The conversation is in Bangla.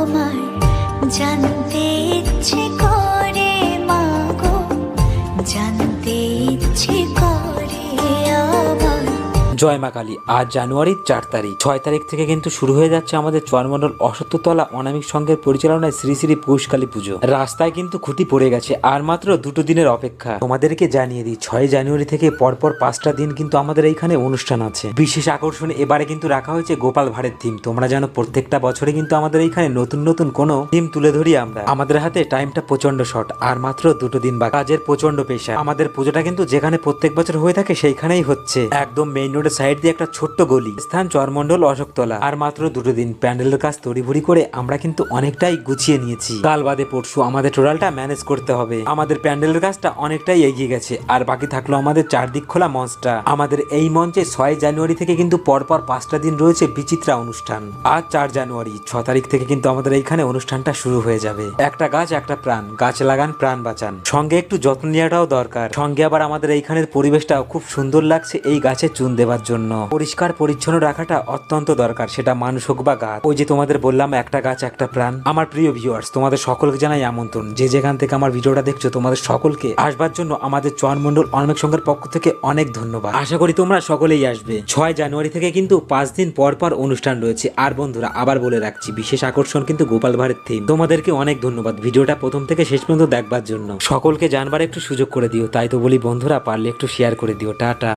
আমার জানতে ইচ্ছে করে মাগো, জানতে ইচ্ছে করে আমার। জয় মা কালী। আজ জানুয়ারির 4 তারিখ। 6 তারিখ থেকে কিন্তু শুরু হয়ে যাচ্ছে আমাদের চরমণ্ডল অসত্যতলা অনামিক সংঘের পরিচালনায় শ্রী শ্রী পৌষকালী পুজো। রাস্তায় কিন্তু খুঁটি পড়ে গেছে, আর মাত্র 2 দিনের অপেক্ষা। তোমাদেরকে জানিয়ে দিই, 6 জানুয়ারি থেকে পরপর 5টা দিন কিন্তু আমাদের এইখানে অনুষ্ঠান আছে। বিশেষ আকর্ষণ এবারে কিন্তু রাখা হয়েছে গোপাল ভাঁড়ের থিম। তোমরা জানো প্রত্যেকটা বছরে কিন্তু আমাদের এইখানে নতুন নতুন কোনো থিম তুলে ধরি আমরা। আমাদের হাতে টাইমটা প্রচন্ড শর্ট, আর মাত্র 2 দিন বা কাজের প্রচন্ড পেশা। আমাদের পুজোটা কিন্তু যেখানে প্রত্যেক বছর হয়ে থাকে সেইখানেই হচ্ছে, একদম মেইন রোডের সাইড দিয়ে একটা ছোট্ট গলি, স্থান চরমণ্ডল অশোকতলা। আর মাত্র 2 দিন প্যান্ডেলের কাজ তড়িঘড়ি করে আমরা কিন্তু অনেকটাই গুছিয়ে নিয়েছি। কাল বাদে পরশু আমাদের টোটালটা ম্যানেজ করতে হবে। আমাদের প্যান্ডেলের কাজটা অনেকটাই এগিয়ে গেছে, আর বাকি থাকলো আমাদের চারদিক খোলা মঞ্চটা। আমাদের এই মঞ্চে 6 জানুয়ারি থেকে কিন্তু পরপর 5টা দিন রয়েছে বিচিত্রা অনুষ্ঠান। আজ 4 জানুয়ারি, 6 তারিখ থেকে কিন্তু আমাদের এইখানে অনুষ্ঠানটা শুরু হয়ে যাবে। একটা গাছ একটা প্রাণ, গাছ লাগান প্রাণ বাঁচান। সঙ্গে একটু যত্ন নেওয়াটাও দরকার। সঙ্গে আবার আমাদের এইখানের পরিবেশটাও খুব সুন্দর লাগছে এই গাছে চুন দেওয়ার জন্য। পরিষ্কার পরিচ্ছন্ন রাখাটা অত্যন্ত দরকার, সেটা মানুষ হোক বা গাছ। ওই যে তোমাদের বললাম একটা গাছ একটা প্রাণ। আমার প্রিয় ভিউয়ার্স, তোমাদের সকলকে জানাই আমন্ত্রণ। যে যেখান থেকে আমার ভিডিওটা দেখছো, তোমাদের সকলকে আসবার জন্য আমাদের চরমণ্ডল অনামিক সংঘের পক্ষ থেকে অনেক ধন্যবাদ। আশা করি তোমরা সকলেই আসবে। 6 জানুয়ারি থেকে কিন্তু 5 দিন পর পর অনুষ্ঠান রয়েছে। আর বন্ধুরা, আবার বলে রাখছি, বিশেষ আকর্ষণ কিন্তু গোপাল ভাঁড়ের থিম। তোমাদেরকে অনেক ধন্যবাদ ভিডিওটা প্রথম থেকে শেষ পর্যন্ত দেখবার জন্য। সকলকে জানবার একটু সুযোগ করে দিও। তাই তো বলি বন্ধুরা, পারলে একটু শেয়ার করে দিও। টাটা।